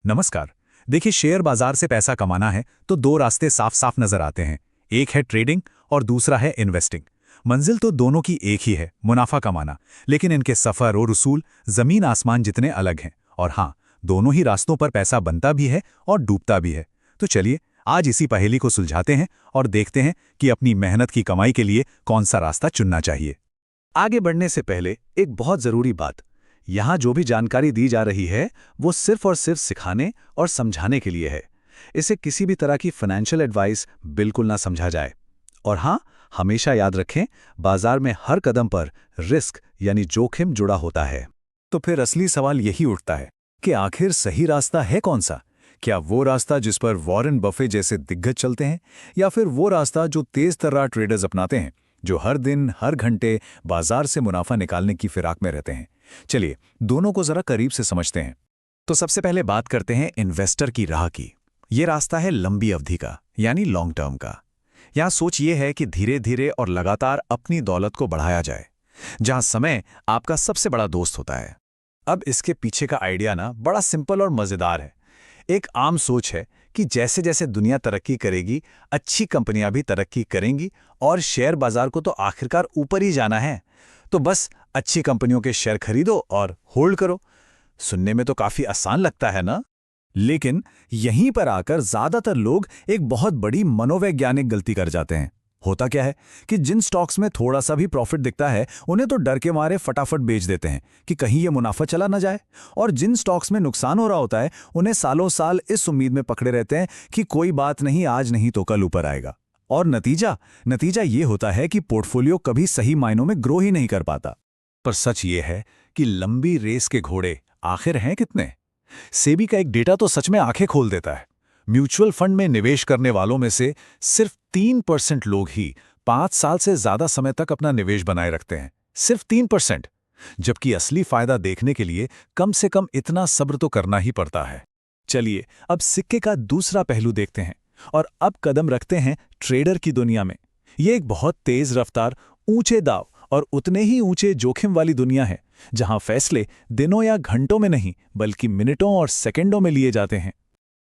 नमस्कार। देखिए, शेयर बाजार से पैसा कमाना है तो दो रास्ते साफ साफ नजर आते हैं। एक है ट्रेडिंग और दूसरा है इन्वेस्टिंग। मंजिल तो दोनों की एक ही है, मुनाफा कमाना। लेकिन इनके सफर और उसूल जमीन आसमान जितने अलग हैं। और हाँ, दोनों ही रास्तों पर पैसा बनता भी है और डूबता भी है। तो चलिए आज इसी पहेली को सुलझाते हैं और देखते हैं कि अपनी मेहनत की कमाई के लिए कौन सा रास्ता चुनना चाहिए। आगे बढ़ने से पहले एक बहुत जरूरी बात। यहाँ जो भी जानकारी दी जा रही है वो सिर्फ और सिर्फ सिखाने और समझाने के लिए है। इसे किसी भी तरह की फाइनेंशियल एडवाइस बिल्कुल ना समझा जाए। और हाँ, हमेशा याद रखें, बाजार में हर कदम पर रिस्क यानी जोखिम जुड़ा होता है। तो फिर असली सवाल यही उठता है कि आखिर सही रास्ता है कौन सा? क्या वो रास्ता जिस पर वॉरेन बफे जैसे दिग्गज चलते हैं, या फिर वो रास्ता जो तेज तर्रार ट्रेडर्स अपनाते हैं, जो हर दिन हर घंटे बाजार से मुनाफा निकालने की फिराक में रहते हैं? चलिए दोनों को जरा करीब से समझते हैं। तो सबसे पहले बात करते हैं इन्वेस्टर की राह की। ये रास्ता है लंबी अवधि का, यानी लॉन्ग टर्म का। यहाँ सोच ये है कि धीरे धीरे और लगातार अपनी दौलत को बढ़ाया जाए, जहां समय आपका सबसे बड़ा दोस्त होता है। अब इसके पीछे का आइडिया ना बड़ा सिंपल और मजेदार है। एक आम सोच है कि जैसे जैसे दुनिया तरक्की करेगी, अच्छी कंपनियां भी तरक्की करेंगी और शेयर बाजार को तो आखिरकार ऊपर ही जाना है। तो बस अच्छी कंपनियों के शेयर खरीदो और होल्ड करो। सुनने में तो काफी आसान लगता है ना? लेकिन यहीं पर आकर ज्यादातर लोग एक बहुत बड़ी मनोवैज्ञानिक गलती कर जाते हैं। होता क्या है कि जिन स्टॉक्स में थोड़ा सा भी प्रॉफिट दिखता है, उन्हें तो डर के मारे फटाफट बेच देते हैं कि कहीं ये मुनाफा चला ना जाए। और जिन स्टॉक्स में नुकसान हो रहा होता है, उन्हें सालों साल इस उम्मीद में पकड़े रहते हैं कि कोई बात नहीं, आज नहीं तो कल ऊपर आएगा। और नतीजा ये होता है कि पोर्टफोलियो कभी सही मायनों में ग्रो ही नहीं कर पाता। पर सच ये है कि लंबी रेस के घोड़े आखिर हैं कितने? सेबी का एक डेटा तो सच में आंखें खोल देता है। म्यूचुअल फंड में निवेश करने वालों में से सिर्फ 3% लोग ही 5 साल से ज्यादा समय तक अपना निवेश बनाए रखते हैं। सिर्फ 3%। जबकि असली फायदा देखने के लिए कम से कम इतना सब्र तो करना ही पड़ता है। चलिए अब सिक्के का दूसरा पहलू देखते हैं और अब कदम रखते हैं ट्रेडर की दुनिया में। ये एक बहुत तेज रफ्तार, ऊंचे दाव और उतने ही ऊंचे जोखिम वाली दुनिया है, जहां फैसले दिनों या घंटों में नहीं बल्कि मिनटों और सेकंडों में लिए जाते हैं।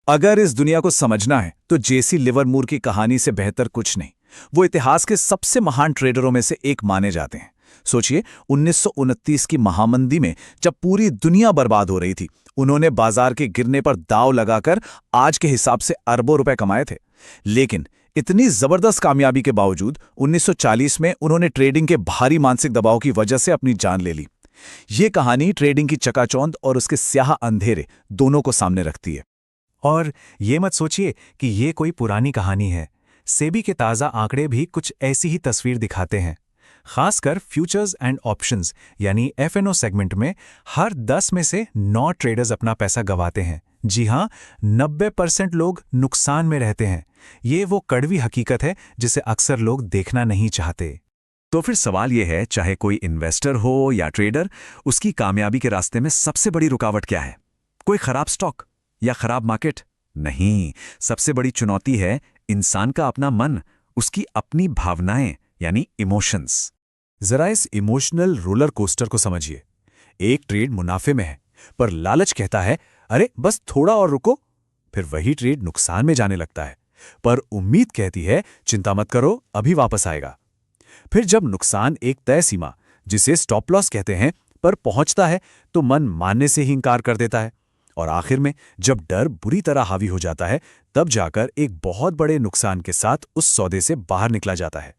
अगर इस दुनिया को समझना है तो जेसी लिवरमूर की कहानी से बेहतर कुछ नहीं। वो इतिहास के सबसे महान ट्रेडरों में से एक माने जाते हैं। सोचिए, 1929 की महामंदी में जब पूरी दुनिया बर्बाद हो रही थी, उन्होंने बाजार के गिरने पर दांव लगाकर आज के हिसाब से अरबों रुपए कमाए थे। लेकिन इतनी जबरदस्त कामयाबी के बावजूद 1940 में उन्होंने ट्रेडिंग के भारी मानसिक दबाव की वजह से अपनी जान ले ली। ये कहानी ट्रेडिंग की चकाचौंध और उसके स्याह अंधेरे दोनों को सामने रखती है। और ये मत सोचिए कि ये कोई पुरानी कहानी है। सेबी के ताज़ा आंकड़े भी कुछ ऐसी ही तस्वीर दिखाते हैं। खासकर फ्यूचर्स एंड ऑप्शंस यानी एफएनओ सेगमेंट में हर 10 में से 9 ट्रेडर्स अपना पैसा गंवाते हैं। जी हां, 90% लोग नुकसान में रहते हैं। ये वो कड़वी हकीकत है जिसे अक्सर लोग देखना नहीं चाहते। तो फिर सवाल यह है, चाहे कोई इन्वेस्टर हो या ट्रेडर, उसकी कामयाबी के रास्ते में सबसे बड़ी रुकावट क्या है? कोई खराब स्टॉक या खराब मार्केट? नहीं, सबसे बड़ी चुनौती है इंसान का अपना मन, उसकी अपनी भावनाएं यानी इमोशंस। जरा इस इमोशनल रोलर कोस्टर को समझिए। एक ट्रेड मुनाफे में है, पर लालच कहता है अरे बस थोड़ा और रुको। फिर वही ट्रेड नुकसान में जाने लगता है, पर उम्मीद कहती है चिंता मत करो, अभी वापस आएगा। फिर जब नुकसान एक तय सीमा, जिसे स्टॉप लॉस कहते हैं, पर पहुंचता है तो मन मानने से ही इंकार कर देता है। और आखिर में जब डर बुरी तरह हावी हो जाता है, तब जाकर एक बहुत बड़े नुकसान के साथ उस सौदे से बाहर निकला जाता है।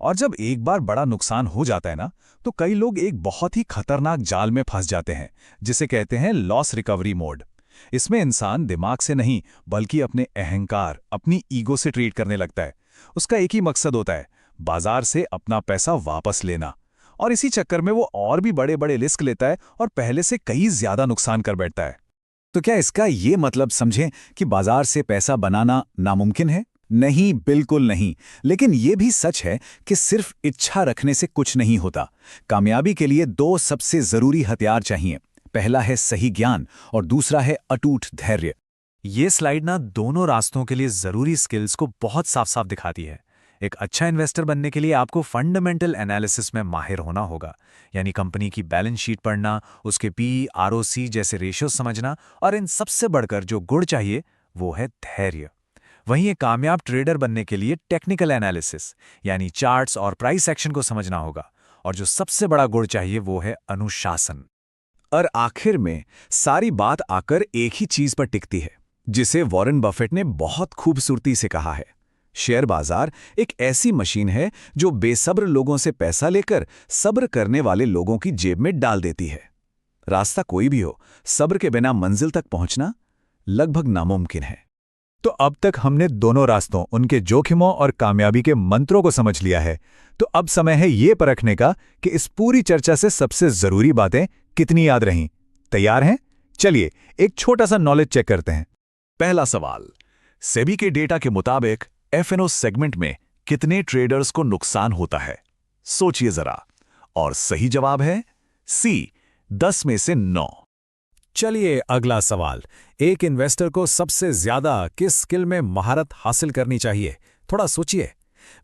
और जब एक बार बड़ा नुकसान हो जाता है ना, तो कई लोग एक बहुत ही खतरनाक जाल में फंस जाते हैं, जिसे कहते हैं लॉस रिकवरी मोड। इसमें इंसान दिमाग से नहीं बल्कि अपने अहंकार, अपनी ईगो से ट्रीट करने लगता है। उसका एक ही मकसद होता है, बाजार से अपना पैसा वापस लेना। और इसी चक्कर में वो और भी बड़े बड़े रिस्क लेता है और पहले से कई ज्यादा नुकसान कर बैठता है। तो क्या इसका ये मतलब समझें कि बाजार से पैसा बनाना नामुमकिन है? नहीं, बिल्कुल नहीं। लेकिन ये भी सच है कि सिर्फ इच्छा रखने से कुछ नहीं होता। कामयाबी के लिए 2 सबसे जरूरी हथियार चाहिए। पहला है सही ज्ञान और दूसरा है अटूट धैर्य। ये स्लाइड ना दोनों रास्तों के लिए जरूरी स्किल्स को बहुत साफ साफ दिखाती है। एक अच्छा इन्वेस्टर बनने के लिए आपको फंडामेंटल एनालिसिस में माहिर होना होगा, यानी कंपनी की बैलेंस शीट पढ़ना, उसके पी, आरओसी जैसे रेशियो समझना, और इन सबसे बढ़कर जो गुण चाहिए वो है धैर्य। वहीं एक कामयाब ट्रेडर बनने के लिए टेक्निकल एनालिसिस यानी चार्ट्स और प्राइस एक्शन को समझना होगा, और जो सबसे बड़ा गुण चाहिए वो है अनुशासन। और आखिर में सारी बात आकर एक ही चीज पर टिकती है, जिसे वॉरेन बफेट ने बहुत खूबसूरती से कहा है, शेयर बाजार एक ऐसी मशीन है जो बेसब्र लोगों से पैसा लेकर सब्र करने वाले लोगों की जेब में डाल देती है। रास्ता कोई भी हो, सब्र के बिना मंजिल तक पहुंचना लगभग नामुमकिन है। तो अब तक हमने दोनों रास्तों, उनके जोखिमों और कामयाबी के मंत्रों को समझ लिया है। तो अब समय है ये परखने का कि इस पूरी चर्चा से सबसे जरूरी बातें कितनी याद रहीं। तैयार हैं? चलिए एक छोटा सा नॉलेज चेक करते हैं। पहला सवाल, सेबी के डेटा के मुताबिक एफएनओ सेगमेंट में कितने ट्रेडर्स को नुकसान होता है? सोचिए जरा। और सही जवाब है सी, 10 में से 9। चलिए अगला सवाल, एक इन्वेस्टर को सबसे ज्यादा किस स्किल में महारत हासिल करनी चाहिए? थोड़ा सोचिए।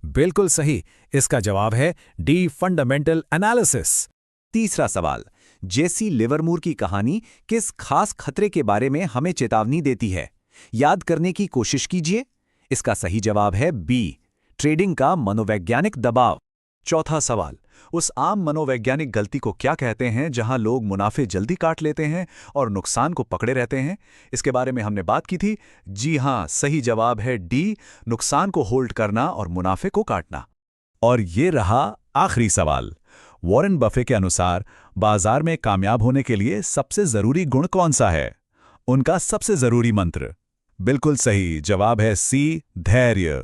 बिल्कुल सही, इसका जवाब है डी, फंडामेंटल एनालिसिस। तीसरा सवाल, जेसी लिवरमूर की कहानी किस खास खतरे के बारे में हमें चेतावनी देती है? याद करने की कोशिश कीजिए। इसका सही जवाब है बी, ट्रेडिंग का मनोवैज्ञानिक दबाव। चौथा सवाल, उस आम मनोवैज्ञानिक गलती को क्या कहते हैं जहां लोग मुनाफे जल्दी काट लेते हैं और नुकसान को पकड़े रहते हैं? इसके बारे में हमने बात की थी। जी हां, सही जवाब है डी, नुकसान को होल्ड करना और मुनाफे को काटना। और ये रहा आखिरी सवाल, वॉरेन बफे के अनुसार बाजार में कामयाब होने के लिए सबसे जरूरी गुण कौन सा है? उनका सबसे जरूरी मंत्र? बिल्कुल सही जवाब है सी, धैर्य।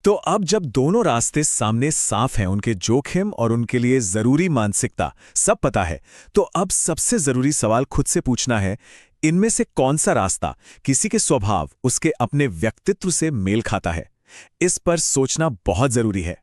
तो अब जब दोनों रास्ते सामने साफ हैं, उनके जोखिम और उनके लिए जरूरी मानसिकता सब पता है, तो अब सबसे जरूरी सवाल खुद से पूछना है, इनमें से कौन सा रास्ता किसी के स्वभाव, उसके अपने व्यक्तित्व से मेल खाता है? इस पर सोचना बहुत जरूरी है।